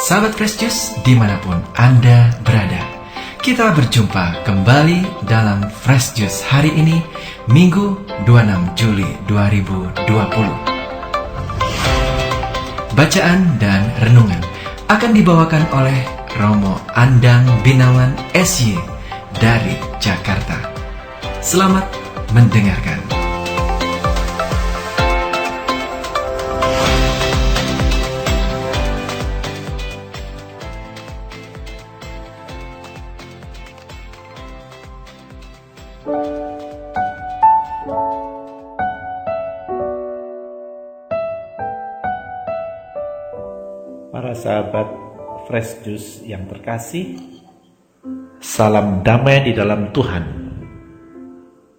Sahabat Fresh Juice dimanapun Anda berada, kita berjumpa kembali dalam Fresh Juice hari ini, Minggu 26 Juli 2020. Bacaan dan renungan akan dibawakan oleh Romo Andang Binawan SY dari Jakarta. Selamat mendengarkan. Para sahabat Fresh Juice yang terkasih, salam damai di dalam Tuhan.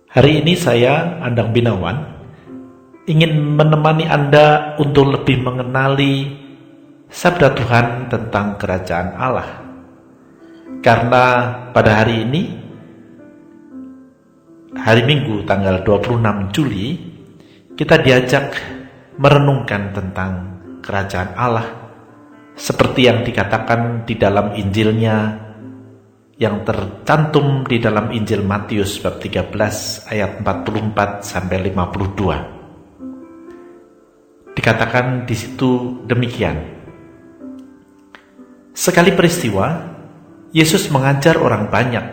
Hari ini saya, Andang Binawan, ingin menemani Anda untuk lebih mengenali sabda Tuhan tentang kerajaan Allah. Karena pada hari ini, hari Minggu tanggal 26 Juli, kita diajak merenungkan tentang kerajaan Allah, seperti yang dikatakan di dalam Injilnya yang tercantum di dalam Injil Matius bab 13 ayat 44 sampai 52. Dikatakan di situ demikian. Sekali peristiwa, Yesus mengajar orang banyak.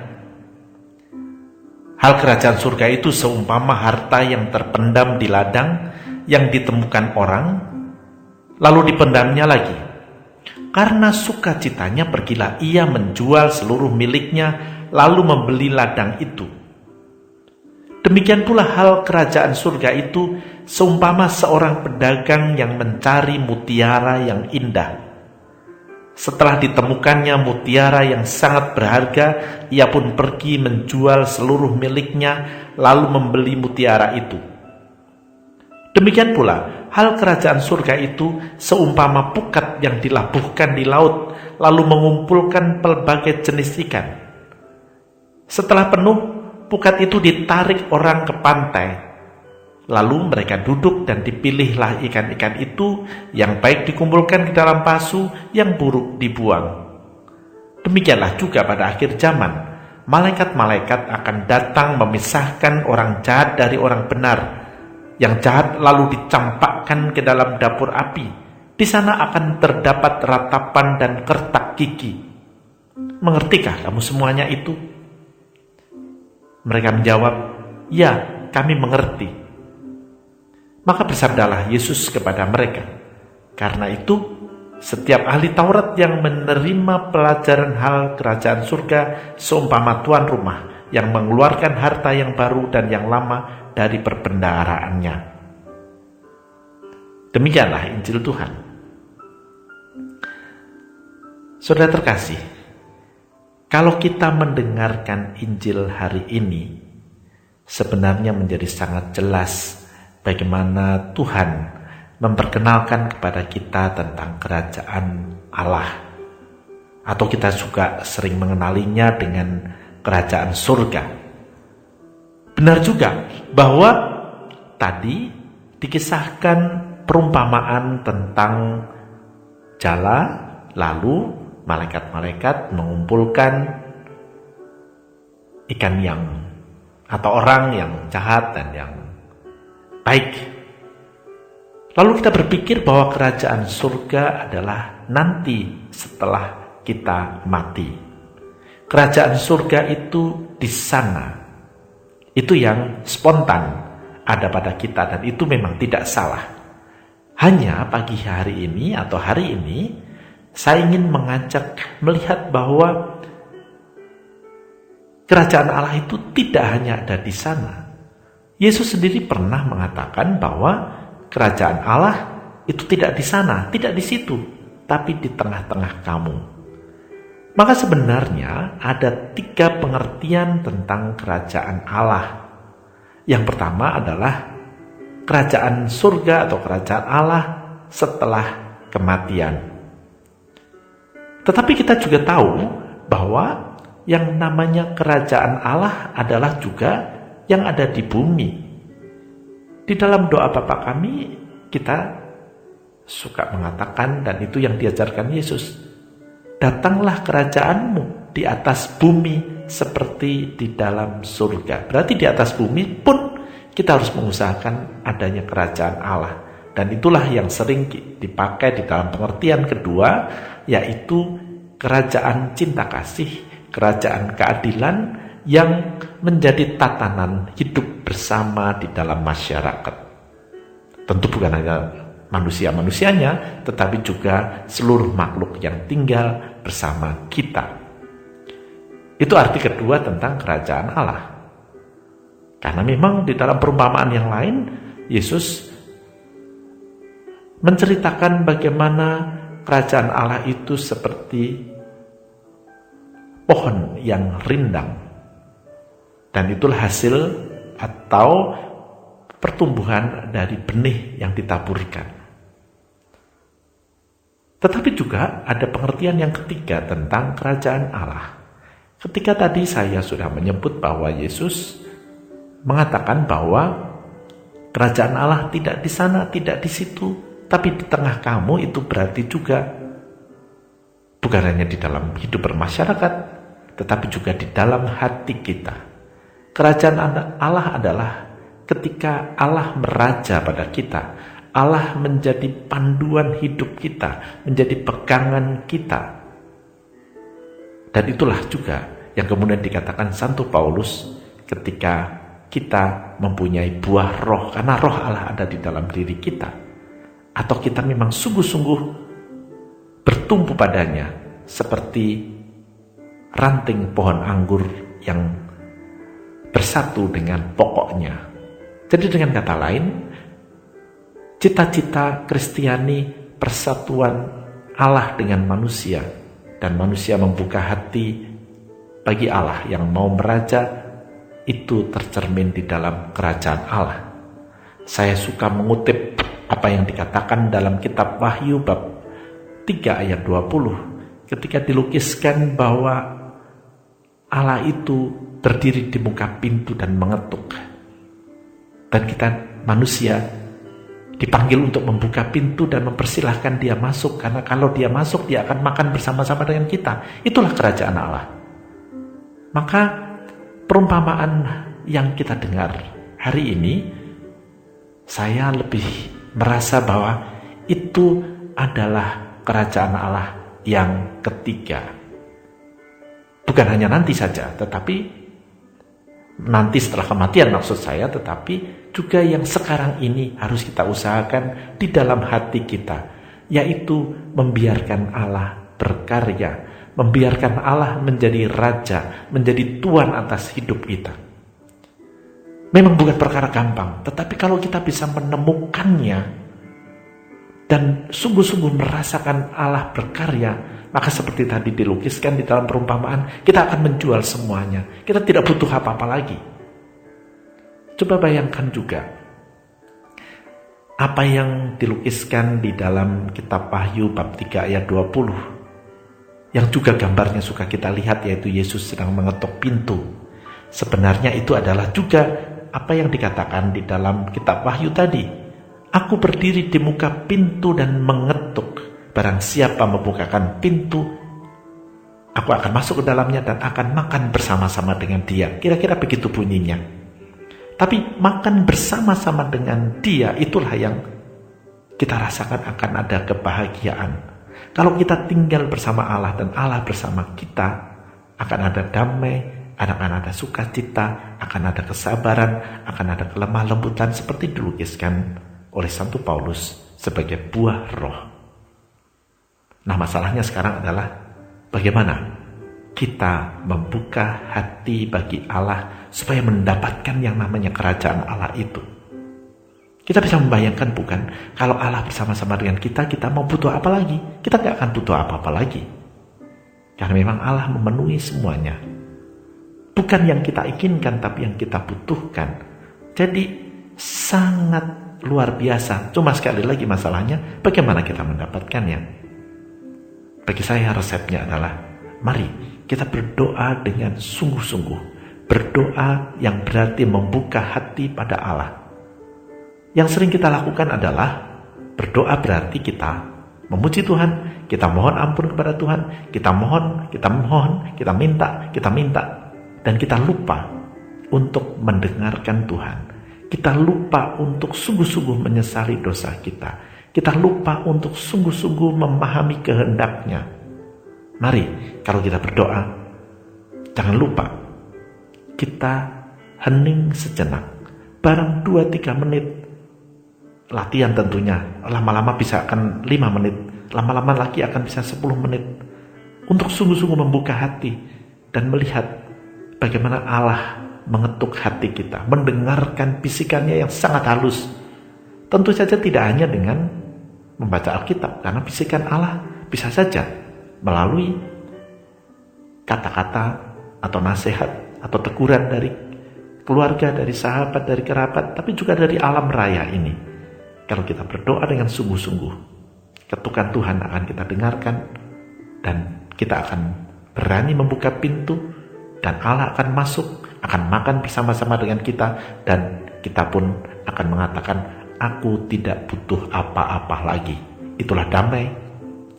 Hal kerajaan surga itu seumpama harta yang terpendam di ladang yang ditemukan orang, lalu dipendamnya lagi. Karena sukacitanya pergilah ia menjual seluruh miliknya, lalu membeli ladang itu. Demikian pula hal kerajaan surga itu seumpama seorang pedagang yang mencari mutiara yang indah. Setelah ditemukannya mutiara yang sangat berharga, ia pun pergi menjual seluruh miliknya, lalu membeli mutiara itu. Demikian pula hal kerajaan surga itu seumpama pukat yang dilabuhkan di laut, lalu mengumpulkan pelbagai jenis ikan. Setelah penuh, pukat itu ditarik orang ke pantai. Lalu mereka duduk dan dipilihlah ikan-ikan itu, yang baik dikumpulkan ke dalam pasu, yang buruk dibuang. Demikianlah juga pada akhir zaman, malaikat-malaikat akan datang memisahkan orang jahat dari orang benar. Yang jahat lalu dicampakkan ke dalam dapur api. Di sana akan terdapat ratapan dan kertak gigi. Mengertikah kamu semuanya itu? Mereka menjawab, "Ya, kami mengerti." Maka bersabdalah Yesus kepada mereka, "Karena itu, setiap ahli Taurat yang menerima pelajaran hal kerajaan surga seumpama tuan rumah yang mengeluarkan harta yang baru dan yang lama dari perbendaharaannya." Demikianlah Injil Tuhan. Saudara terkasih, kalau kita mendengarkan Injil hari ini, sebenarnya menjadi sangat jelas bagaimana Tuhan memperkenalkan kepada kita tentang kerajaan Allah. Atau kita juga sering mengenalinya dengan kerajaan surga. Benar juga bahwa tadi dikisahkan perumpamaan tentang jala, lalu malaikat-malaikat mengumpulkan ikan yang atau orang yang jahat dan yang baik. Lalu kita berpikir bahwa kerajaan surga adalah nanti setelah kita mati. Kerajaan surga itu di sana. Itu yang spontan ada pada kita, dan itu memang tidak salah. Hanya pagi hari ini atau hari ini saya ingin mengajak melihat bahwa kerajaan Allah itu tidak hanya ada di sana. Yesus sendiri pernah mengatakan bahwa kerajaan Allah itu tidak di sana, tidak di situ, tapi di tengah-tengah kamu. Maka sebenarnya ada 3 pengertian tentang kerajaan Allah. Yang pertama adalah kerajaan surga atau kerajaan Allah setelah kematian. Tetapi kita juga tahu bahwa yang namanya kerajaan Allah adalah juga yang ada di bumi. Di dalam doa Bapa kami, kita suka mengatakan, dan itu yang diajarkan Yesus, datanglah kerajaanmu di atas bumi seperti di dalam surga. Berarti di atas bumi pun kita harus mengusahakan adanya kerajaan Allah. Dan itulah yang sering dipakai di dalam pengertian kedua, yaitu kerajaan cinta kasih, kerajaan keadilan yang menjadi tatanan hidup bersama di dalam masyarakat. Tentu bukan hanya manusia-manusianya, tetapi juga seluruh makhluk yang tinggal bersama kita. Itu arti kedua tentang kerajaan Allah. Karena memang di dalam perumpamaan yang lain, Yesus menceritakan bagaimana kerajaan Allah itu seperti pohon yang rindang. Dan itulah hasil atau pertumbuhan dari benih yang ditaburkan. Tetapi juga ada pengertian yang ketiga tentang kerajaan Allah. Ketika tadi saya sudah menyebut bahwa Yesus mengatakan bahwa kerajaan Allah tidak di sana, tidak di situ, tapi di tengah kamu, itu berarti juga bukan hanya di dalam hidup bermasyarakat, tetapi juga di dalam hati kita. Kerajaan Allah adalah ketika Allah meraja pada kita, Allah menjadi panduan hidup kita, menjadi pegangan kita. Dan itulah juga yang kemudian dikatakan Santo Paulus ketika kita mempunyai buah roh, karena roh Allah ada di dalam diri kita. Atau kita memang sungguh-sungguh bertumpu padanya seperti ranting pohon anggur yang bersatu dengan pokoknya. Jadi dengan kata lain, cita-cita Kristiani persatuan Allah dengan manusia, dan manusia membuka hati bagi Allah yang mau meraja, itu tercermin di dalam kerajaan Allah. Saya suka mengutip apa yang dikatakan dalam kitab Wahyu bab 3 ayat 20, ketika dilukiskan bahwa Allah itu berdiri di muka pintu dan mengetuk. Dan kita manusia dipanggil untuk membuka pintu dan mempersilahkan dia masuk, karena kalau dia masuk dia akan makan bersama-sama dengan kita. Itulah kerajaan Allah. Maka perumpamaan yang kita dengar hari ini, saya lebih merasa bahwa itu adalah kerajaan Allah yang ketiga. Bukan hanya nanti saja, tetapi nanti setelah kematian maksud saya, tetapi juga yang sekarang ini harus kita usahakan di dalam hati kita, yaitu membiarkan Allah berkarya, membiarkan Allah menjadi raja, menjadi tuan atas hidup kita. Memang bukan perkara gampang, tetapi kalau kita bisa menemukannya dan sungguh-sungguh merasakan Allah berkarya, maka seperti tadi dilukiskan di dalam perumpamaan, kita akan menjual semuanya. Kita tidak butuh apa-apa lagi. Coba bayangkan juga apa yang dilukiskan di dalam kitab Wahyu bab 3 ayat 20, yang juga gambarnya suka kita lihat, yaitu Yesus sedang mengetuk pintu. Sebenarnya itu adalah juga apa yang dikatakan di dalam kitab Wahyu tadi. Aku berdiri di muka pintu dan mengetuk. Barang siapa membukakan pintu, aku akan masuk ke dalamnya dan akan makan bersama-sama dengan dia. Kira-kira begitu bunyinya. Tapi makan bersama-sama dengan dia, itulah yang kita rasakan akan ada kebahagiaan. Kalau kita tinggal bersama Allah dan Allah bersama kita, akan ada damai, akan ada sukacita, akan ada kesabaran, akan ada kelemah lembutan seperti dilukiskan oleh Santo Paulus sebagai buah roh. Nah, masalahnya sekarang adalah bagaimana kita membuka hati bagi Allah supaya mendapatkan yang namanya kerajaan Allah itu. Kita bisa membayangkan bukan, kalau Allah bersama-sama dengan kita, kita mau butuh apa lagi? Kita gak akan butuh apa-apa lagi. Karena memang Allah memenuhi semuanya. Bukan yang kita inginkan, tapi yang kita butuhkan. Jadi sangat luar biasa. Cuma sekali lagi masalahnya, bagaimana kita mendapatkannya? Bagi saya resepnya adalah, mari kita berdoa dengan sungguh-sungguh. Berdoa yang berarti membuka hati pada Allah. Yang sering kita lakukan adalah berdoa berarti kita memuji Tuhan, kita mohon ampun kepada Tuhan, kita mohon, kita minta, dan kita lupa untuk mendengarkan Tuhan. Kita lupa untuk sungguh-sungguh menyesali dosa kita. Kita lupa untuk sungguh-sungguh memahami kehendak-Nya. Mari, kalau kita berdoa, jangan lupa kita hening sejenak. Barang 2-3 menit. Latihan tentunya. Lama-lama bisa akan 5 menit. Lama-lama lagi akan bisa 10 menit. Untuk sungguh-sungguh membuka hati dan melihat bagaimana Allah mengetuk hati kita, mendengarkan bisikannya yang sangat halus. Tentu saja tidak hanya dengan membaca Alkitab, karena bisikan Allah bisa saja melalui kata-kata atau nasihat atau teguran dari keluarga, dari sahabat, dari kerabat, tapi juga dari alam raya ini. Kalau kita berdoa dengan sungguh-sungguh, ketukan Tuhan akan kita dengarkan, dan kita akan berani membuka pintu, dan Allah akan masuk, akan makan bersama-sama dengan kita, dan kita pun akan mengatakan, aku tidak butuh apa-apa lagi. Itulah damai,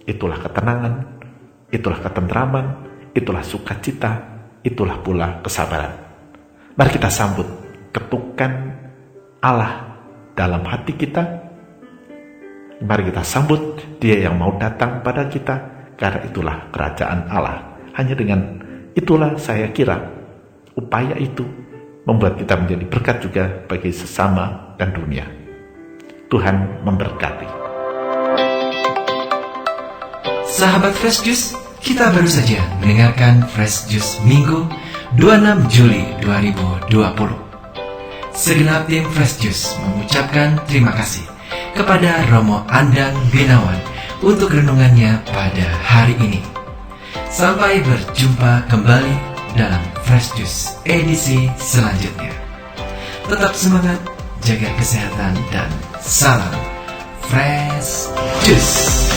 itulah ketenangan, itulah ketentraman, itulah sukacita, itulah pula kesabaran. Mari kita sambut ketukan Allah dalam hati kita. Mari kita sambut Dia yang mau datang pada kita, karena itulah kerajaan Allah. Hanya dengan itulah saya kira upaya itu membuat kita menjadi berkat juga bagi sesama dan dunia. Tuhan memberkati. Sahabat Fresh Juice, kita baru saja mendengarkan Fresh Juice Minggu 26 Juli 2020. Segenap tim Fresh Juice mengucapkan terima kasih kepada Romo Andang Binawan untuk renungannya pada hari ini. Sampai berjumpa kembali dalam Fresh Juice edisi selanjutnya. Tetap semangat, jaga kesehatan, dan salam Fresh Juice.